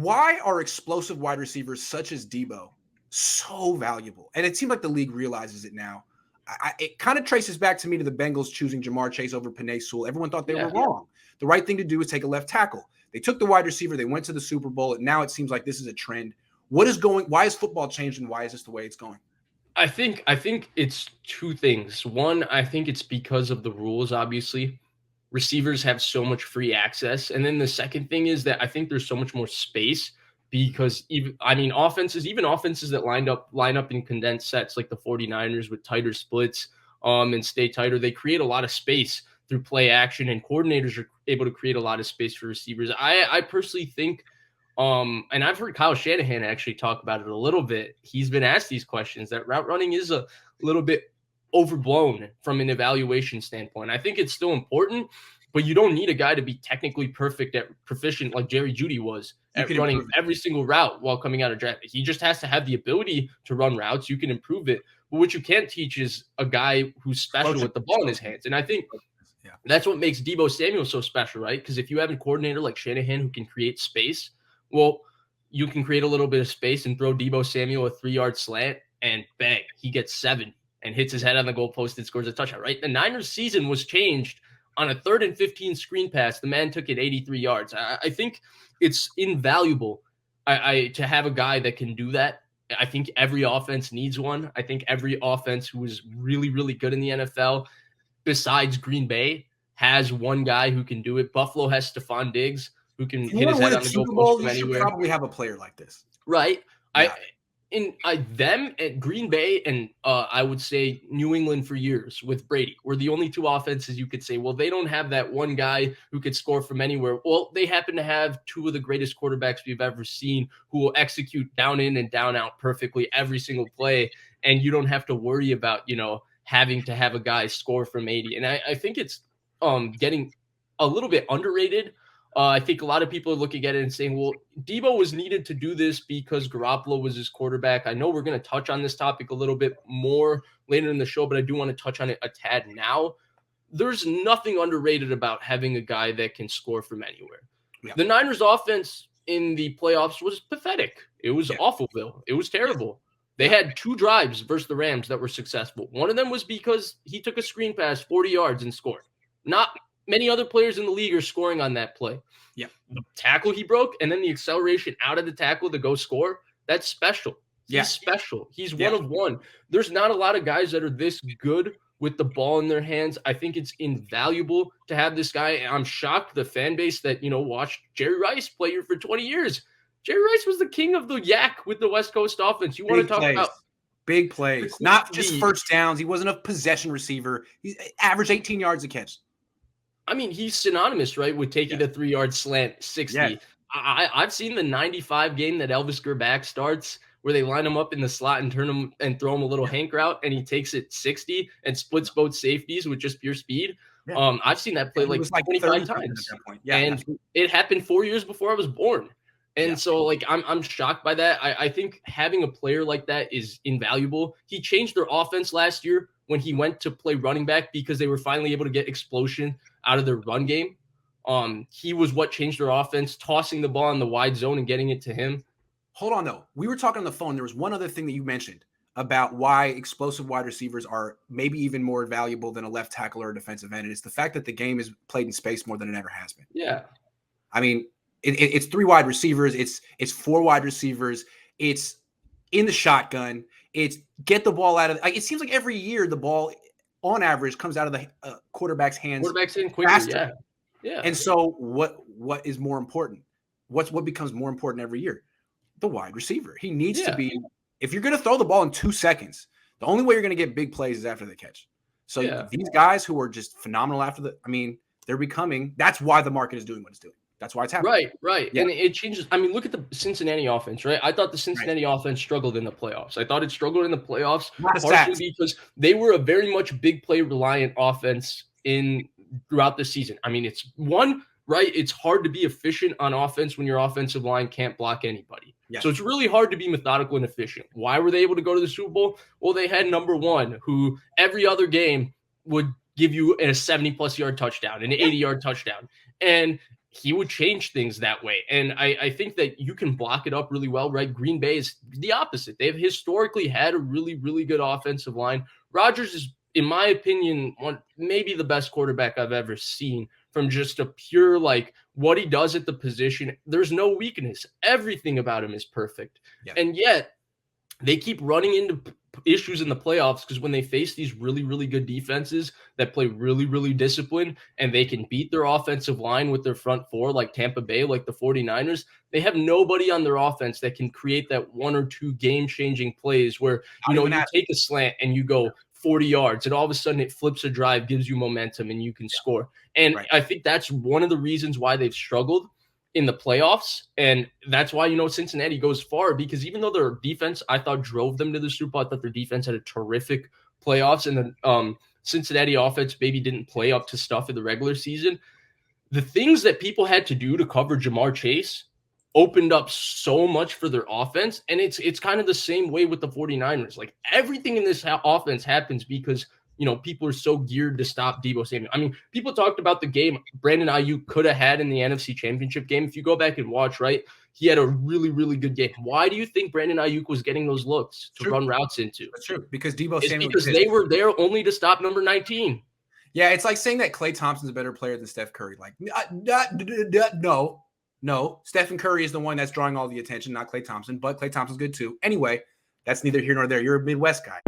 why are explosive wide receivers such as Deebo so valuable? And it seems like the league realizes it now. It kind of traces back to me to the Bengals choosing Jamar Chase over Penei Sewell. Everyone thought they were wrong. The right thing to do is take a left tackle. They took the wide receiver. They went to the Super Bowl. And now it seems like this is a trend. Why is football changed, and why is this the way it's going? I think it's two things. One, I think it's because of the rules, obviously. Receivers have so much free access. And then the second thing is that I think there's so much more space because offenses that line up in condensed sets like the 49ers with tighter splits and stay tighter, they create a lot of space through play action, and coordinators are able to create a lot of space for receivers. I personally think and I've heard Kyle Shanahan actually talk about it a little bit. He's been asked these questions that route running is a little bit overblown from an evaluation standpoint. I think it's still important, but you don't need a guy to be technically proficient like Jerry Jeudy was at running every single route while coming out of draft. He just has to have the ability to run routes. You can improve it. But what you can't teach is a guy who's special with the ball in his hands. And I think that's what makes Deebo Samuel so special, right? Because if you have a coordinator like Shanahan who can create space, well, you can create a little bit of space and throw Deebo Samuel a 3-yard slant, and bang, he gets 7 and hits his head on the goalpost and scores a touchdown, right? The Niners season was changed on a 3rd and 15 screen pass. The man took it 83 yards. I think it's invaluable to have a guy that can do that. I think every offense needs one. I think every offense who is really, really good in the NFL, besides Green Bay, has one guy who can do it. Buffalo has Stephon Diggs, who can hit his head on the goalpost from anywhere. You should probably have a player like this. Right. Yeah. Them at Green Bay and I would say New England for years with Brady were the only two offenses you could say, well, they don't have that one guy who could score from anywhere. Well, they happen to have two of the greatest quarterbacks we've ever seen who will execute down in and down out perfectly every single play. And you don't have to worry about, having to have a guy score from 80. And I think it's getting a little bit underrated. I think a lot of people are looking at it and saying, well, Deebo was needed to do this because Garoppolo was his quarterback. I know we're going to touch on this topic a little bit more later in the show, but I do want to touch on it a tad now. There's nothing underrated about having a guy that can score from anywhere. Yeah. The Niners offense in the playoffs was pathetic. It was awfulville. It was terrible. They had 2 drives versus the Rams that were successful. One of them was because he took a screen pass 40 yards and scored. Not many other players in the league are scoring on that play. Yeah. The tackle he broke and then the acceleration out of the tackle to go score, that's special. He's special. He's one of one. There's not a lot of guys that are this good with the ball in their hands. I think it's invaluable to have this guy. I'm shocked the fan base that, watched Jerry Rice play here for 20 years. Jerry Rice was the king of the yak with the West Coast offense. You want to talk about big plays, not just first downs. He wasn't a possession receiver. He averaged 18 yards a catch. I mean, he's synonymous, right, with taking the 3-yard slant 60. Yeah. I've seen the 95 game that Elvis Grbac starts where they line him up in the slot and turn him and throw him a little hank route, and he takes it 60 and splits both safeties with just pure speed. Yeah. I've seen that play like 25 times. Yeah, and it happened 4 years before I was born. And so, I'm shocked by that. I think having a player like that is invaluable. He changed their offense last year when he went to play running back because they were finally able to get explosion out of their run game. He was what changed their offense, tossing the ball in the wide zone and getting it to him. Hold on, though. We were talking on the phone. There was one other thing that you mentioned about why explosive wide receivers are maybe even more valuable than a left tackle or a defensive end. And it's the fact that the game is played in space more than it ever has been. Yeah. I mean, it's 3 wide receivers. It's 4 wide receivers. It's in the shotgun. It's get the ball out of. It seems like every year the ball, on average, comes out of the quarterback's hands. Quarterback's in quicker. Faster. Yeah. And so what is more important? What becomes more important every year? The wide receiver. He needs to be. If you're going to throw the ball in 2 seconds, the only way you're going to get big plays is after the catch. So these guys who are just phenomenal they're becoming. That's why the market is doing what it's doing. That's why it's happening. Right. Yeah. And it changes. I mean, look at the Cincinnati offense, right? I thought the Cincinnati offense struggled in the playoffs. I thought it struggled in the playoffs partially because they were a very much big play reliant offense throughout the season. I mean, it's hard to be efficient on offense when your offensive line can't block anybody. Yes. So it's really hard to be methodical and efficient. Why were they able to go to the Super Bowl? Well, they had number one, who every other game would give you a 70-plus yard touchdown, an 80-yard touchdown. And he would change things that way. And I think that you can block it up really well, right? Green Bay is the opposite. They've historically had a really, really good offensive line. Rodgers is, in my opinion, maybe the best quarterback I've ever seen from just a pure, like, what he does at the position. There's no weakness. Everything about him is perfect. Yeah. And yet they keep running into issues in the playoffs because when they face these really, really good defenses that play really, really disciplined and they can beat their offensive line with their front four, like Tampa Bay, like the 49ers, they have nobody on their offense that can create that 1 or 2 game-changing plays where, you take a slant and you go 40 yards and all of a sudden it flips a drive, gives you momentum, and you can score. And I think that's one of the reasons why they've struggled in the playoffs. And that's why, Cincinnati goes far, because even though their defense, I thought, drove them to the Super Bowl, I thought their defense had a terrific playoffs, and the Cincinnati offense maybe didn't play up to stuff in the regular season. The things that people had to do to cover Jamar Chase opened up so much for their offense. And it's kind of the same way with the 49ers. Like, everything in this offense happens because people are so geared to stop Deebo Samuel. I mean, people talked about the game Brandon Ayuk could have had in the NFC Championship game. If you go back and watch, right, he had a really, really good game. Why do you think Brandon Ayuk was getting those looks to run routes into? That's true, because Deebo Samuel. Because they were there only to stop number 19. Yeah, it's like saying that Klay Thompson's a better player than Steph Curry. Like, no. Stephen Curry is the one that's drawing all the attention, not Klay Thompson, but Klay Thompson's good too. Anyway, that's neither here nor there. You're a Midwest guy.